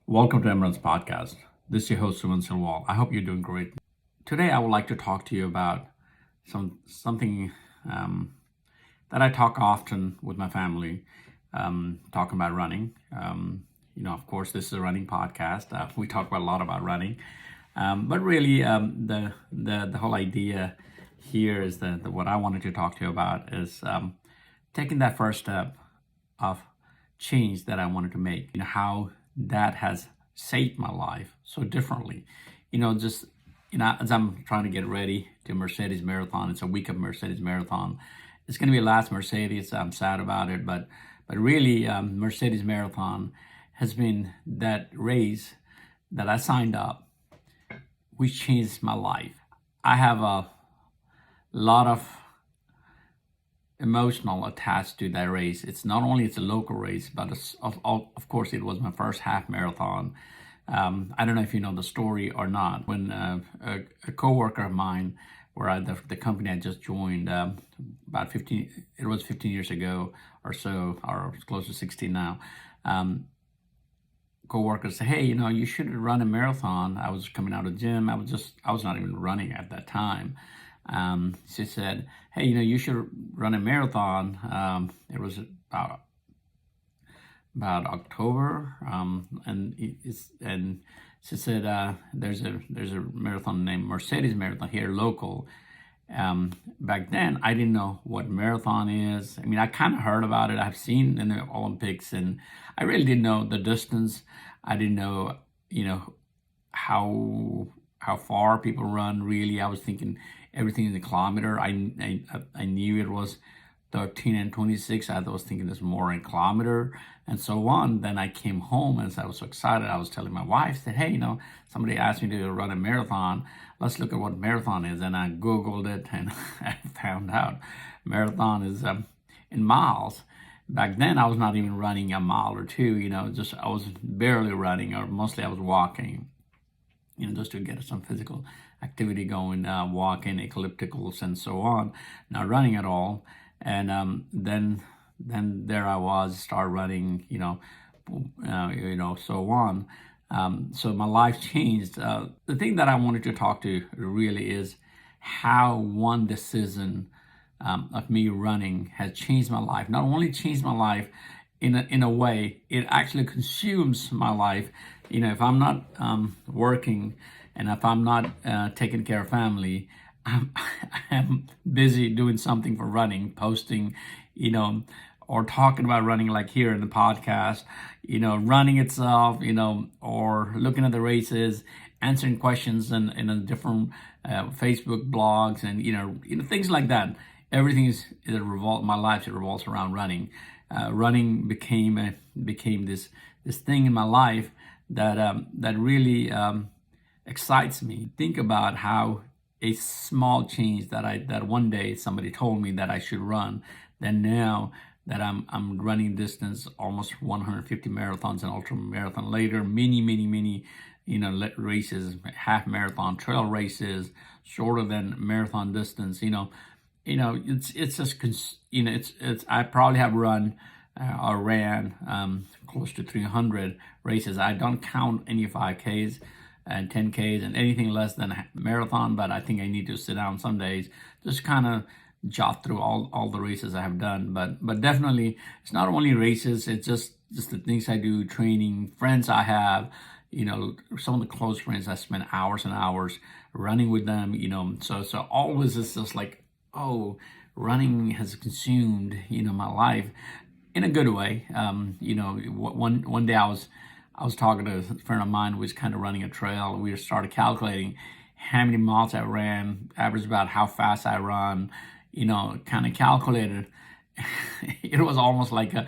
Welcome to Emran's podcast. This is your host, Suman Silwal. I hope you're doing great. Today, I would like to talk to you about something that I talk often with my family, talking about running. Of course, this is a running podcast. We talk about a lot about running, but really, the whole idea here is that what I wanted to talk to you about is taking that first step of change that I wanted to make. How that has saved my life so differently. Just as I'm trying to get ready to Mercedes Marathon, it's a week of Mercedes Marathon. It's going to be the last Mercedes. I'm sad about it, but really, Mercedes Marathon has been that race that I signed up, which changed my life. I have a lot of emotional attached to that race. It's not only it's a local race, but of course it was my first half marathon. I don't know if you know the story or not. When a coworker of mine, where the company I just joined about 15, it was 15 years ago or so, or close to 16 now. Coworkers say, hey, you should run a marathon. I was coming out of the gym. I was not even running at that time. She said, hey, you should run a marathon. It was about October, and she said, there's a marathon named Mercedes Marathon here local. Back then, I didn't know what marathon is. I mean, I kind of heard about it. I've seen in the Olympics, and I really didn't know the distance. I didn't know, how far people run. Really, I was thinking everything in the kilometer. I knew it was 13 and 26. I was thinking it's more in kilometer and so on. Then I came home and I was so excited. I was telling my wife that, hey, somebody asked me to run a marathon. Let's look at what marathon is. And I Googled it and I found out marathon is in miles. Back then, I was not even running a mile or two, I was barely running, or mostly I was walking, just to get some physical activity going, walking, ellipticals, and so on, not running at all. And then there I was, start running, so on. So my life changed. The thing that I wanted to talk to really is how one decision of me running has changed my life. Not only changed my life in a way, it actually consumes my life. If I'm not working and if I'm not taking care of family, I'm busy doing something for running, posting, or talking about running like here in the podcast, running itself, or looking at the races, answering questions in a different Facebook blogs and, things like that. Everything my life revolves around running. Running became this thing in my life that really excites me. Think about how a small change that one day somebody told me that I should run, then now that I'm running distance, almost 150 marathons and ultra marathon later, many races, half marathon, trail races, shorter than marathon distance. It's just it's I probably have run or ran close to 300 races. I don't count any 5Ks and 10Ks and anything less than a marathon, but I think I need to sit down some days, just kind of jot through all the races I have done. But definitely, it's not only races, it's just the things I do, training, friends I have, some of the close friends I spend hours and hours running with them, so always it's just like, oh, running has consumed, my life in a good way. One day I was talking to a friend of mine who was kind of running a trail. We started calculating how many miles I ran, average about how fast I run, kind of calculated. It was almost like a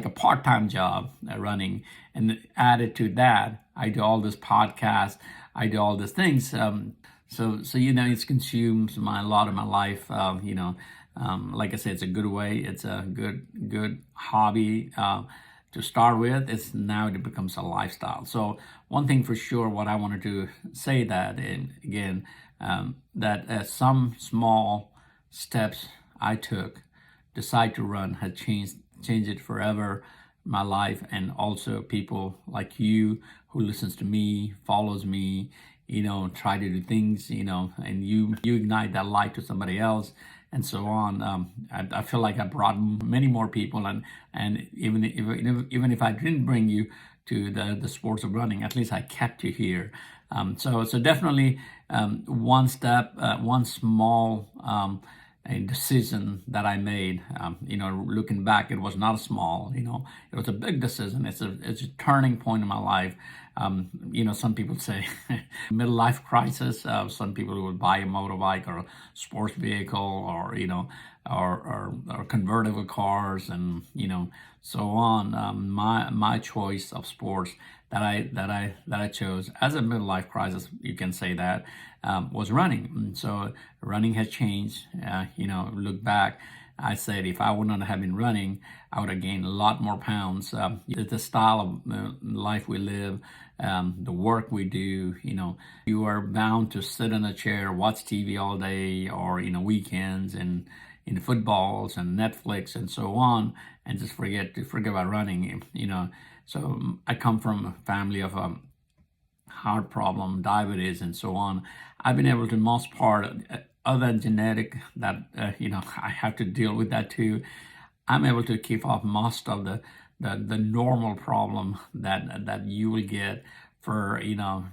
part-time job running. And added to that, I do all this podcast, I do all these things. So it's consumes a lot of my life. Like I said, it's a good way. It's a good hobby to start with. It becomes a lifestyle. So one thing for sure, what I wanted to say that, and again, that some small steps I took, decide to run, had changed it forever. my life, and also people like you who listens to me, follows me, try to do things, and you ignite that light to somebody else, and so on. I feel like I brought many more people, and even if I didn't bring you to the sports of running, at least I kept you here. So definitely one step, one small a decision that I made. Looking back, it was not small. It was a big decision. It's a turning point in my life. Some people say middle life crisis. Some people would buy a motorbike or a sports vehicle, or or convertible cars, and so on. My choice of sports that I chose as a middle life crisis, you can say that, was running. And so running has changed. Look back, I said if I would not have been running, I would have gained a lot more pounds. The style of life we live, the work we do, you are bound to sit in a chair, watch TV all day, or weekends, and in footballs and Netflix and so on, and just forget about running. So I come from a family of heart problem, diabetes, and so on. I've been able to, most part, other than genetic, that I have to deal with that too. I'm able to keep off most of the normal problem that you will get for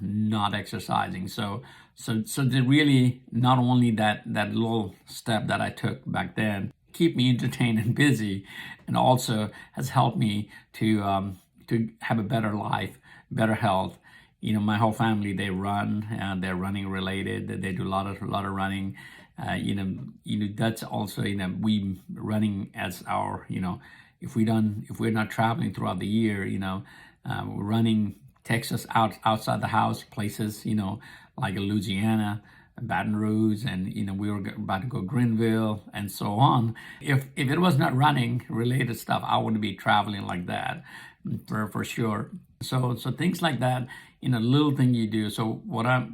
not exercising. So the really, not only that little step that I took back then keep me entertained and busy, and also has helped me to have a better life, better health. My whole family, they run, and they're running related. They do a lot of running. That's also, we running as our, if we're not traveling throughout the year, running takes us outside the house, places, like Louisiana, Baton Rouge, and we were about to go Greenville, and so on. If it was not running related stuff, I wouldn't be traveling like that, for sure. So things like that, little thing you do. So what I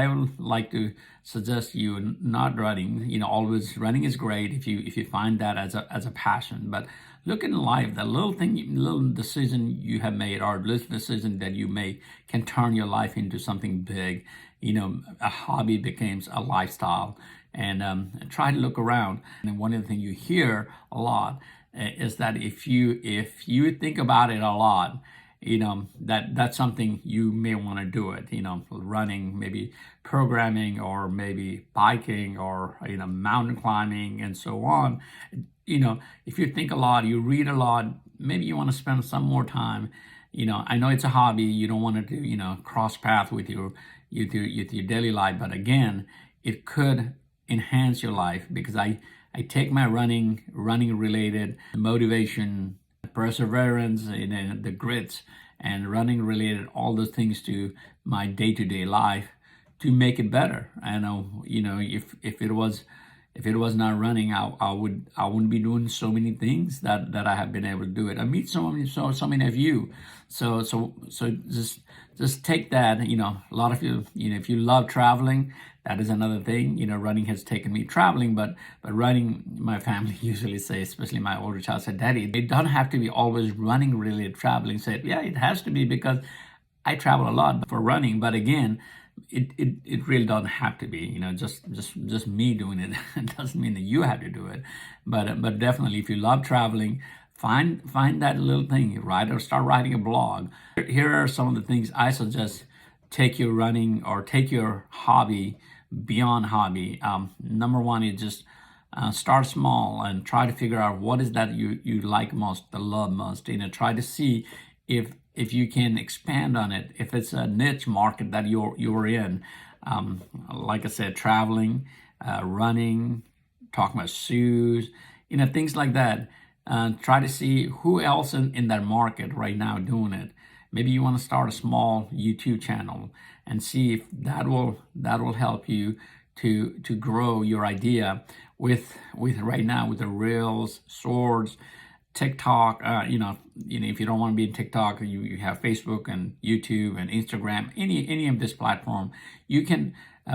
would like to suggest you, not running, always running is great if you find that as a passion, but look in life, the little decision you have made, or little decision that you make, can turn your life into something big. A hobby becomes a lifestyle, and try to look around. And one of the things you hear a lot is that if you think about it a lot, that's something you may want to do it, running, maybe programming, or maybe biking, or, mountain climbing, and so on. If you think a lot, you read a lot, maybe you want to spend some more time. I know it's a hobby. You don't want to do, cross path with your daily life. But again, it could enhance your life, because I take my running related motivation, perseverance, the grits, and running related, all those things, to my day-to-day life to make it better. I know, if it was not running, I wouldn't be doing so many things that I have been able to do it. I meet so many of you. So just take that. A lot of you, if you love traveling, that is another thing. Running has taken me traveling, but running, my family usually say, especially my older child, said, "Daddy, it doesn't have to be always running related traveling." Said, "Yeah, it has to be, because I travel a lot for running." But again, it really doesn't have to be, just me doing it. It doesn't mean that you have to do it, but definitely, if you love traveling, find that little thing, write, or start writing a blog. Here are some of the things I suggest. Take your running, or take your hobby beyond hobby. Number one is just start small, and try to figure out what is that you like most, the love most. Try to see if you can expand on it, if it's a niche market that you're in. Like I said, traveling, running, talking about shoes, things like that. Try to see who else in that market right now doing it. Maybe you want to start a small YouTube channel, and see if that will help you to grow your idea with right now, with the Reels, Swords, TikTok. If you don't want to be in TikTok, you have Facebook and YouTube and Instagram, any of this platform. You can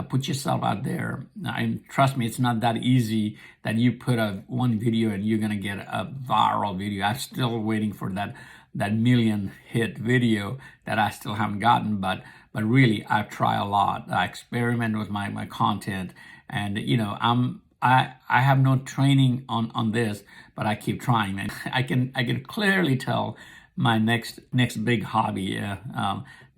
put yourself out there. And trust me, it's not that easy that you put one video and you're going to get a viral video. I'm still waiting for that that million hit video that I still haven't gotten, but really I've tried a lot. I experiment with my content, and I have no training on this, but I keep trying, and I can clearly tell my next big hobby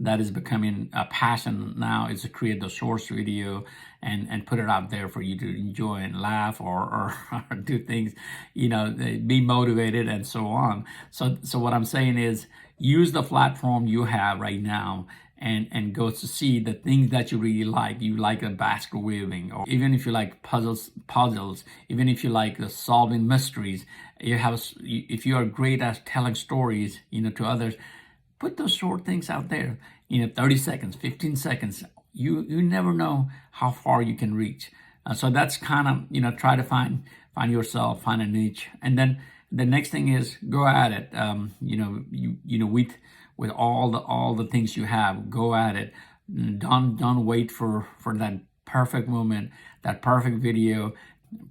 that is becoming a passion now is to create the source video and put it out there for you to enjoy and laugh or do things, be motivated and so on. So what I'm saying is use the platform you have right now and go to see the things that you really like. You like a basket weaving, or even if you like puzzles, even if you like solving mysteries, if you are great at telling stories, to others, put those short things out there. 30 seconds, 15 seconds. You never know how far you can reach. So that's kind of, try to find yourself, find a niche, and then the next thing is go at it. With all the things you have, go at it. Don't wait for that perfect moment, that perfect video,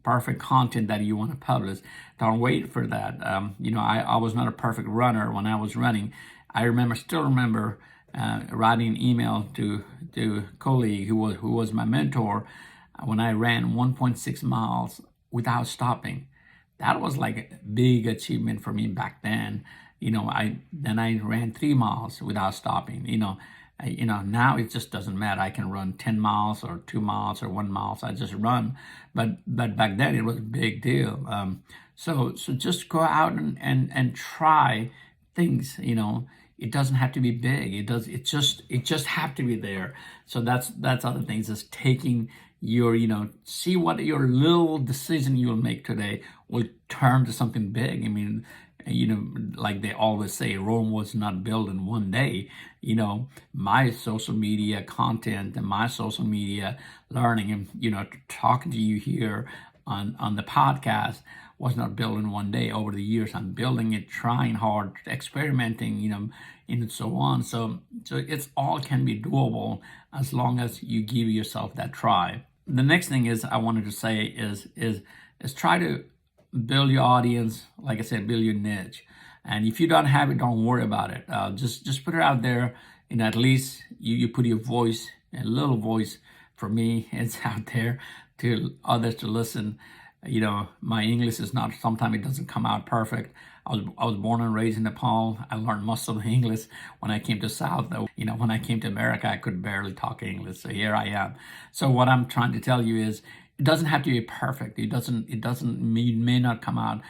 perfect content that you want to publish. Don't wait for that. I was not a perfect runner when I was running. I still remember writing an email to a colleague who was my mentor when I ran 1.6 miles without stopping. That was like a big achievement for me back then. I ran 3 miles without stopping. Now it just doesn't matter. I can run 10 miles or 2 miles or 1 mile. So I just run. But back then it was a big deal. So just go out and try things. It doesn't have to be big. It just have to be there. So that's other things, is taking your, see what your little decision you'll make today will turn to something big. I mean, like they always say, Rome was not built in one day. My social media content and my social media learning and, talking to you here on the podcast was not built in one day. Over the years, I'm building it, trying hard, experimenting, and so on. So it's all can be doable as long as you give yourself that try. The next thing is I wanted to say is try to build your audience. Like I said, build your niche. And if you don't have it, don't worry about it. Just put it out there, and at least you put your voice, a little voice. For me, it's out there to others to listen. My English is not, sometimes it doesn't come out perfect. I was born and raised in Nepal. I learned most of the English when I came to South. When I came to America, I could barely talk English. So here I am. So what I'm trying to tell you is, it doesn't have to be perfect. It may not come out,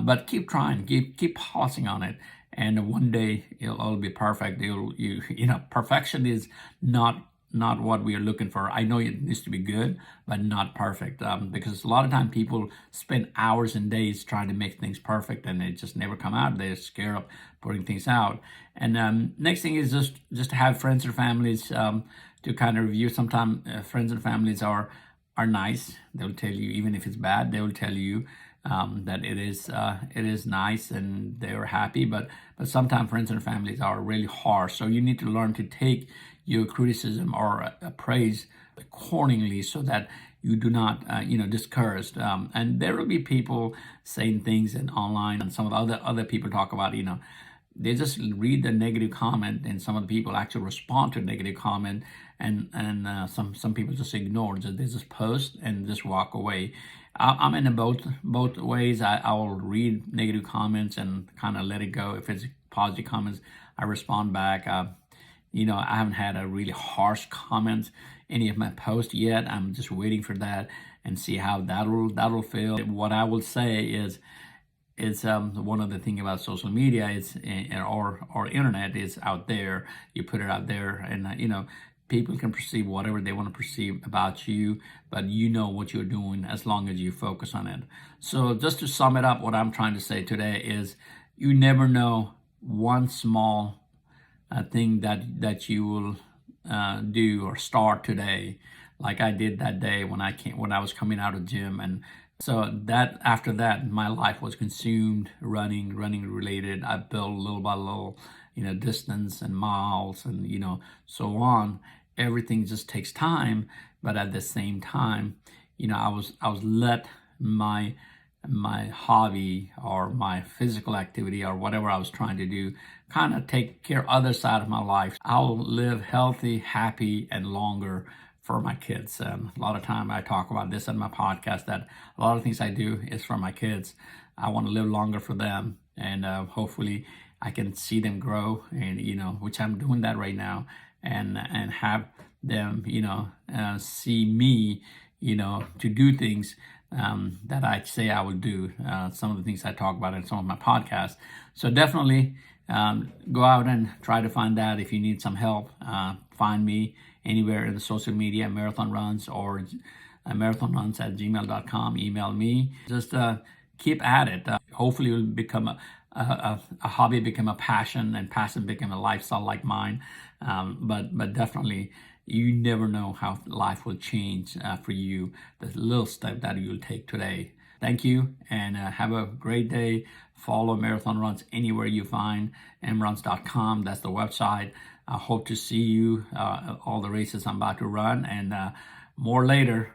but keep trying, keep polishing on it, and one day it'll all be perfect. Perfection is not what we are looking for. I know it needs to be good, but not perfect, because a lot of time people spend hours and days trying to make things perfect, and they just never come out. They're scared of putting things out. And next thing is just to have friends or families to kind of review. Sometimes friends and families are nice. They'll tell you, even if it's bad, they will tell you that it is nice and they're happy. But sometimes friends and families are really harsh. So you need to learn to take your criticism or praise accordingly, so that you do not discouraged. And there will be people saying things in online, and some of the other people talk about, they just read the negative comment, and some of the people actually respond to negative comment, and some people just ignore. They just post and just walk away. I'm in both ways. I will read negative comments and kind of let it go. If it's positive comments, I respond back. I haven't had a really harsh comment any of my posts yet. I'm just waiting for that and see how that'll feel. What I will say is one of the thing about social media is or internet is out there. You put it out there, and people can perceive whatever they want to perceive about you, but you know what you're doing as long as you focus on it. So just to sum it up, what I'm trying to say today is, you never know one small thing that you will do or start today, like I did that day when I was coming out of gym. And so that after that, my life was consumed running related. I built little by little, distance and miles and so on. Everything just takes time, but at the same time, I was let my my hobby or my physical activity or whatever I was trying to do, kind of take care of other side of my life, I'll live healthy, happy, and longer for my kids. A lot of time I talk about this on my podcast, that a lot of things I do is for my kids. I want to live longer for them, and hopefully I can see them grow, and which I'm doing that right now, and have them see me to do things that I say I will do. Some of the things I talk about in some of my podcasts. So definitely go out and try to find that. If you need some help, find me anywhere in the social media, Marathon Runs, or marathonruns@gmail.com. Email me. Just keep at it. Hopefully it will become a hobby, become a passion, and passion become a lifestyle like mine. But definitely, you never know how life will change for you, the little step that you'll take today. Thank you, and have a great day. Follow Marathon Runs anywhere you find, mruns.com. That's the website. I hope to see you all the races I'm about to run, and more later.